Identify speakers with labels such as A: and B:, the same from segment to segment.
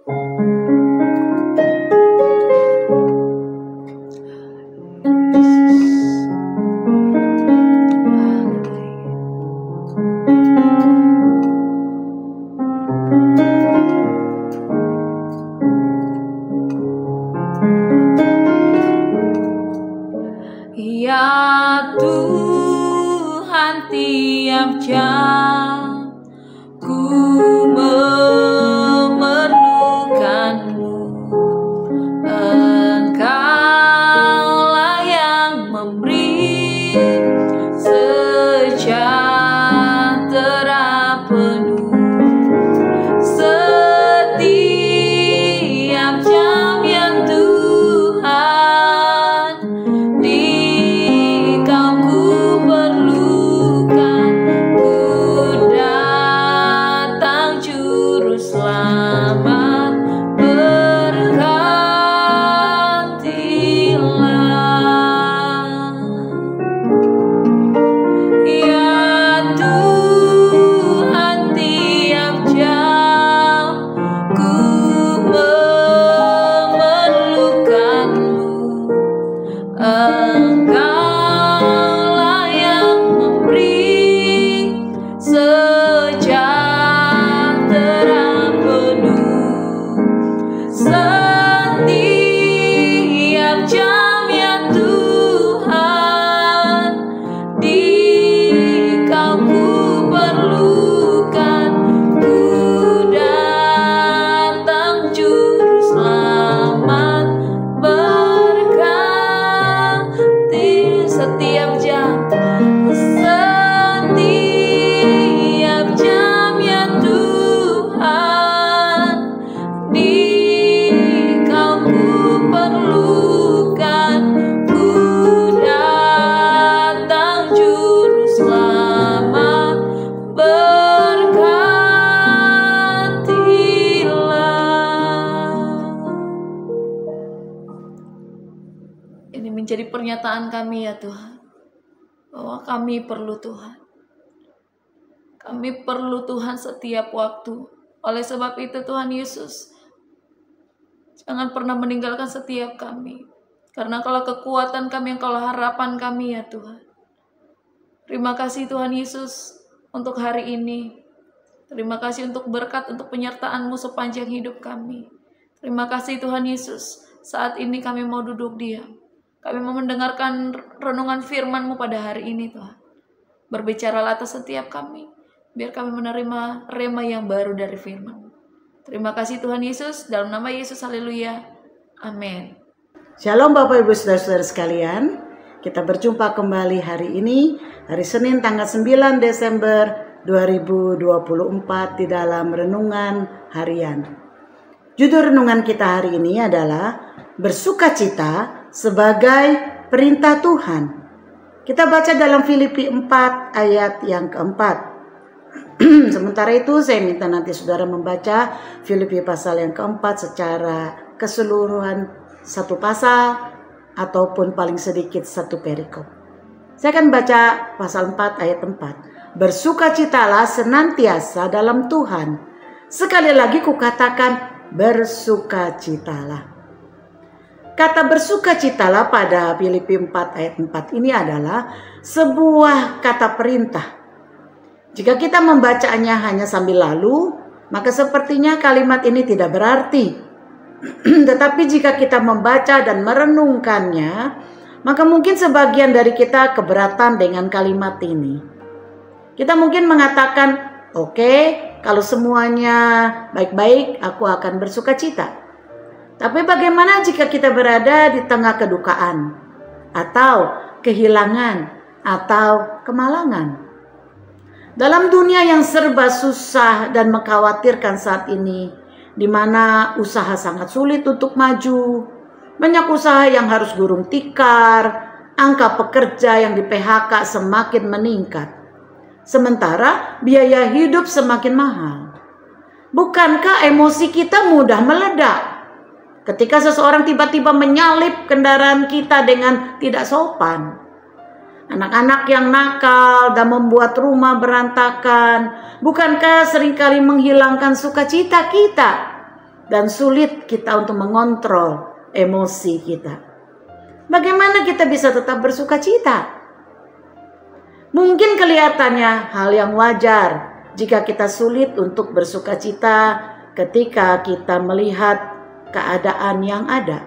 A: Ya Tuhan, tiap jam ku memerlukan-Mu. Engkaulah yang memberi sejahtera penuh. Setiap jam yang Tuhan di Kau ku perlukan, ku datang juru selamat, berkatilah. Ya Tuhan, tiap jam ku memerlukan-Mu. Engkaulah yang memberi sejahtera penuh. Setiap jam ya Tuhan, di Kau ku perlukan, ku datang juru selamat, berkati. Setiap jam ya Tuhan, di Kau ku perlukan, ku datang juru selamat, berkatilah. Ini menjadi pernyataan kami ya Tuhan, bahwa kami perlu Tuhan. Kami perlu Tuhan setiap waktu. Oleh sebab itu Tuhan Yesus, jangan pernah meninggalkan setiap kami. Karena kalau kekuatan kami, kalau harapan kami ya Tuhan. Terima kasih Tuhan Yesus untuk hari ini. Terima kasih untuk berkat, untuk penyertaan-Mu sepanjang hidup kami. Terima kasih Tuhan Yesus. Saat ini kami mau duduk diam. Kami mau mendengarkan renungan firman-Mu pada hari ini Tuhan. Berbicaralah atas setiap kami, biar kami menerima rema yang baru dari firman-Mu. Terima kasih Tuhan Yesus, dalam nama Yesus, haleluya, amin.
B: Shalom Bapak Ibu Saudara-saudara sekalian. Kita berjumpa kembali hari ini, hari Senin tanggal 9 Desember 2024 di dalam renungan harian. Judul renungan kita hari ini adalah bersukacita sebagai perintah Tuhan. Kita baca dalam Filipi 4 ayat yang keempat. Sementara itu saya minta nanti saudara membaca Filipi pasal yang keempat secara keseluruhan, satu pasal ataupun paling sedikit satu perikop. Saya akan baca pasal 4 ayat 4. Bersukacitalah senantiasa dalam Tuhan. Sekali lagi kukatakan bersukacitalah. Kata bersukacitalah pada Filipi 4 ayat 4 ini adalah sebuah kata perintah. Jika kita membacanya hanya sambil lalu, maka sepertinya kalimat ini tidak berarti. Tetapi jika kita membaca dan merenungkannya, maka mungkin sebagian dari kita keberatan dengan kalimat ini. Kita mungkin mengatakan, oke, kalau semuanya baik-baik, aku akan bersukacita. Tapi bagaimana jika kita berada di tengah kedukaan, atau kehilangan, atau kemalangan? Dalam dunia yang serba susah dan mengkhawatirkan saat ini, di mana usaha sangat sulit untuk maju, banyak usaha yang harus gulung tikar, angka pekerja yang di PHK semakin meningkat. Sementara biaya hidup semakin mahal. Bukankah emosi kita mudah meledak ketika seseorang tiba-tiba menyalip kendaraan kita dengan tidak sopan? Anak-anak yang nakal dan membuat rumah berantakan, bukankah seringkali menghilangkan sukacita kita? dan sulit kita untuk mengontrol emosi kita. Bagaimana kita bisa tetap bersuka cita? Mungkin kelihatannya hal yang wajar jika kita sulit untuk bersuka cita ketika kita melihat keadaan yang ada.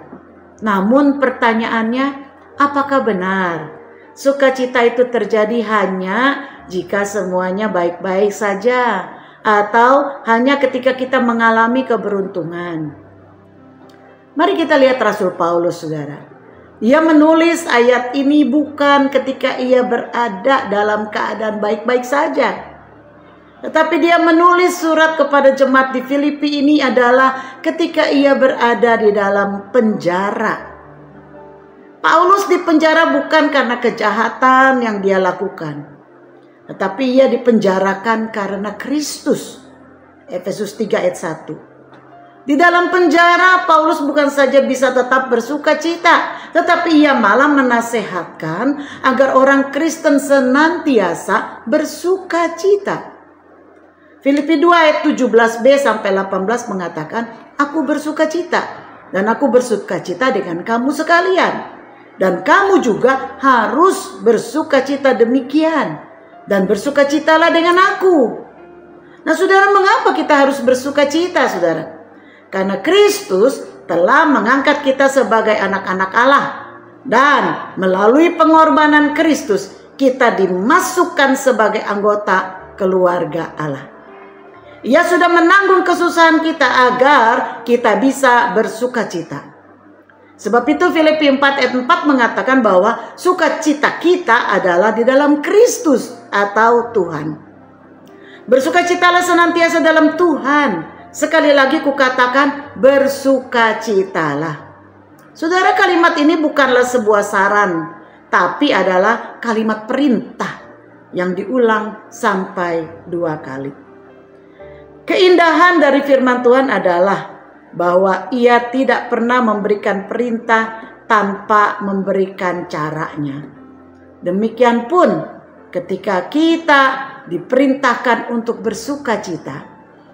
B: Namun pertanyaannya, apakah benar sukacita itu terjadi hanya jika semuanya baik-baik saja, atau hanya ketika kita mengalami keberuntungan? Mari kita lihat Rasul Paulus, saudara. Ia menulis ayat ini bukan ketika ia berada dalam keadaan baik-baik saja, tetapi dia menulis surat kepada jemaat di Filipi ini adalah ketika ia berada di dalam penjara. Paulus dipenjara bukan karena kejahatan yang dia lakukan, tetapi ia dipenjarakan karena Kristus. Efesus 3 ayat 1. Di dalam penjara, Paulus bukan saja bisa tetap bersuka cita, tetapi ia malah menasehatkan agar orang Kristen senantiasa bersuka cita. Filipi 2 ayat 17b sampai 18 mengatakan, aku bersuka cita dan aku bersuka cita dengan kamu sekalian. Dan kamu juga harus bersuka cita demikian. Dan bersuka citalah dengan aku. Nah saudara, mengapa kita harus bersuka cita, saudara? Karena Kristus telah mengangkat kita sebagai anak-anak Allah. Dan melalui pengorbanan Kristus, kita dimasukkan sebagai anggota keluarga Allah. Ia sudah menanggung kesusahan kita agar kita bisa bersuka cita. Sebab itu Filipi 4 ayat 4 mengatakan bahwa sukacita kita adalah di dalam Kristus atau Tuhan. Bersukacitalah senantiasa dalam Tuhan. Sekali lagi kukatakan, bersukacitalah. Saudara, kalimat ini bukanlah sebuah saran, tapi adalah kalimat perintah yang diulang sampai 2 kali. Keindahan dari firman Tuhan adalah bahwa ia tidak pernah memberikan perintah tanpa memberikan caranya. Demikian pun ketika kita diperintahkan untuk bersuka cita,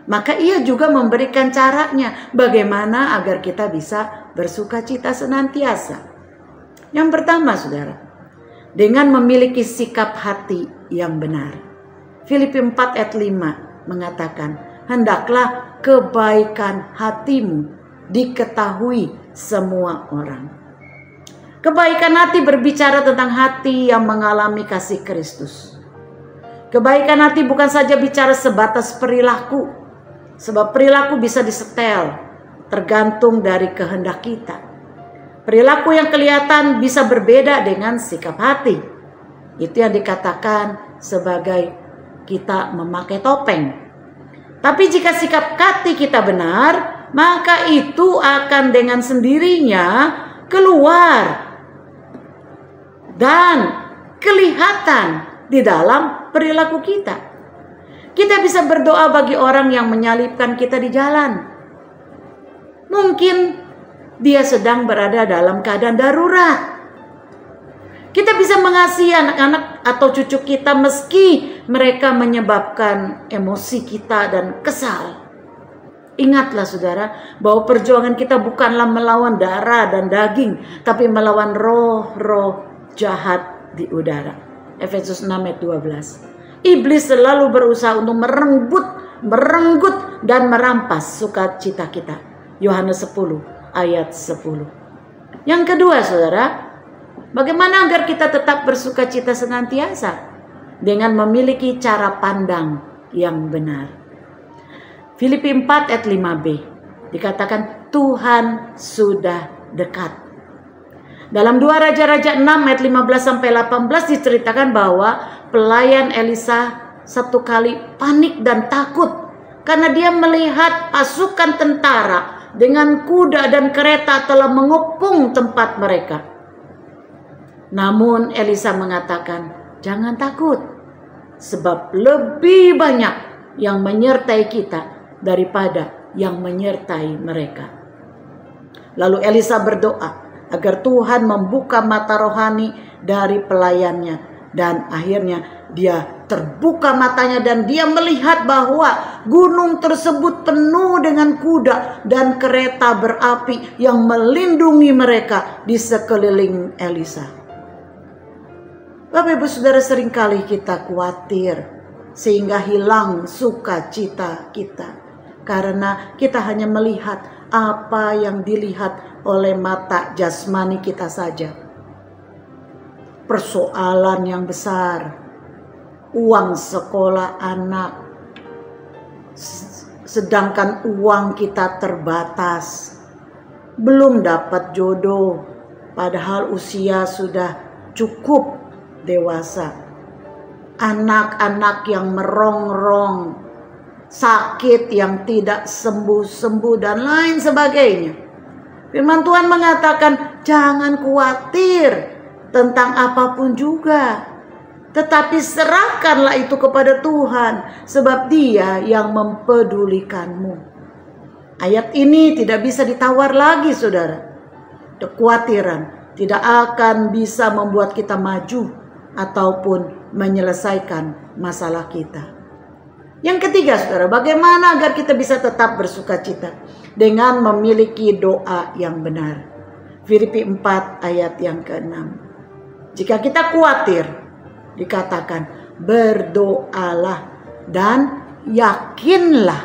B: maka ia juga memberikan caranya bagaimana agar kita bisa bersuka cita senantiasa. Yang pertama, saudara, dengan memiliki sikap hati yang benar. Filipi 4 ayat 5 mengatakan, hendaklah kebaikan hatimu diketahui semua orang. Kebaikan hati berbicara tentang hati yang mengalami kasih Kristus. Kebaikan hati bukan saja bicara sebatas perilaku, sebab perilaku bisa disetel tergantung dari kehendak kita. Perilaku yang kelihatan bisa berbeda dengan sikap hati. Itu yang dikatakan sebagai kita memakai topeng. Tapi jika sikap hati kita benar, maka itu akan dengan sendirinya keluar dan kelihatan di dalam perilaku kita. Kita bisa berdoa bagi orang yang menyalibkan kita di jalan. Mungkin dia sedang berada dalam keadaan darurat. Kita bisa mengasihi anak-anak atau cucu kita meski mereka menyebabkan emosi kita dan kesal. Ingatlah saudara, bahwa perjuangan kita bukanlah melawan darah dan daging, tapi melawan roh-roh jahat di udara. Efesus 6 ayat 12. Iblis selalu berusaha untuk merenggut dan merampas sukacita kita. Yohanes 10 ayat 10. Yang kedua, saudara, bagaimana agar kita tetap bersuka cita senantiasa? Dengan memiliki cara pandang yang benar. Filipi 4 ayat 5b dikatakan Tuhan sudah dekat. Dalam 2 Raja-Raja 6 ayat 15 sampai 18 diceritakan bahwa pelayan Elisa satu kali panik dan takut karena dia melihat pasukan tentara dengan kuda dan kereta telah mengepung tempat mereka. Namun Elisa mengatakan, jangan takut, sebab lebih banyak yang menyertai kita daripada yang menyertai mereka. Lalu Elisa berdoa agar Tuhan membuka mata rohani dari pelayannya, dan akhirnya dia terbuka matanya dan dia melihat bahwa gunung tersebut penuh dengan kuda dan kereta berapi yang melindungi mereka di sekeliling Elisa. Bapak Ibu Saudara, seringkali kita khawatir sehingga hilang sukacita kita karena kita hanya melihat apa yang dilihat oleh mata jasmani kita saja. Persoalan yang besar, uang sekolah anak, sedangkan uang kita terbatas, belum dapat jodoh, padahal usia sudah cukup dewasa. Anak-anak yang merongrong, sakit yang tidak sembuh-sembuh, dan lain sebagainya. Firman Tuhan mengatakan, jangan khawatir tentang apapun juga, tetapi serahkanlah itu kepada Tuhan, sebab Dia yang mempedulikanmu. Ayat ini tidak bisa ditawar lagi, saudara. Kekhawatiran tidak akan bisa membuat kita maju ataupun menyelesaikan masalah kita. Yang ketiga, saudara, bagaimana agar kita bisa tetap bersukacita? Dengan memiliki doa yang benar. Filipi 4 ayat yang ke-6. Jika kita khawatir, dikatakan berdoalah dan yakinlah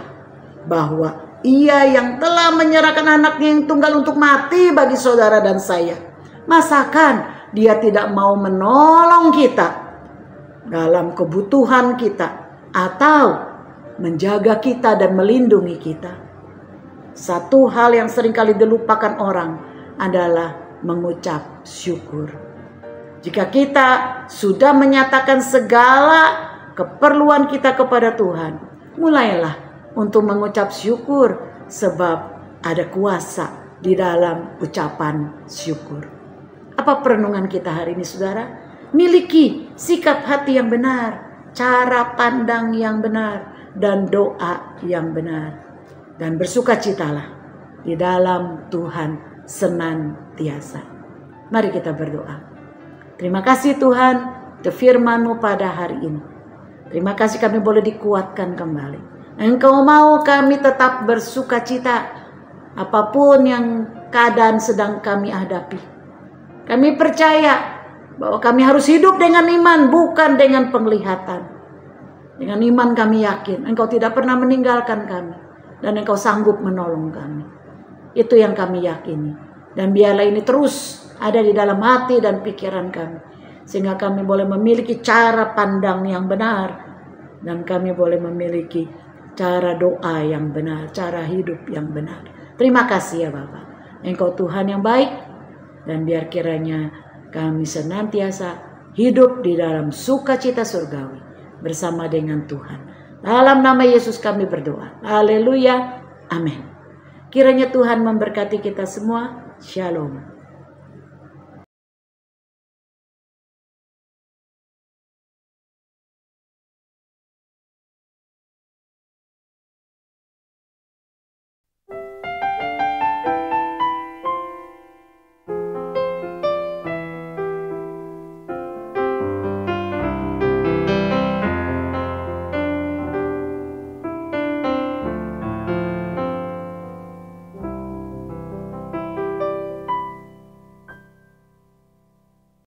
B: bahwa Ia yang telah menyerahkan anaknya yang tunggal untuk mati bagi saudara dan saya. Masakan Dia tidak mau menolong kita dalam kebutuhan kita atau menjaga kita dan melindungi kita? Satu hal yang seringkali dilupakan orang adalah mengucap syukur. Jika kita sudah menyatakan segala keperluan kita kepada Tuhan, mulailah untuk mengucap syukur, sebab ada kuasa di dalam ucapan syukur. Apa perenungan kita hari ini, saudara? Miliki sikap hati yang benar, cara pandang yang benar, dan doa yang benar. Dan bersukacitalah di dalam Tuhan senantiasa. Mari kita berdoa. Terima kasih Tuhan untuk firman-Mu pada hari ini. Terima kasih kami boleh dikuatkan kembali. Engkau mau kami tetap bersukacita apapun yang keadaan sedang kami hadapi. Kami percaya bahwa kami harus hidup dengan iman, bukan dengan penglihatan. Dengan iman kami yakin Engkau tidak pernah meninggalkan kami dan Engkau sanggup menolong kami. Itu yang kami yakini. Dan biarlah ini terus ada di dalam hati dan pikiran kami, sehingga kami boleh memiliki cara pandang yang benar, dan kami boleh memiliki cara doa yang benar, cara hidup yang benar. Terima kasih ya Bapa, Engkau Tuhan yang baik, dan biar kiranya kami senantiasa hidup di dalam sukacita surgawi bersama dengan Tuhan. Dalam nama Yesus kami berdoa. Haleluya. Amin. Kiranya Tuhan memberkati kita semua. Shalom.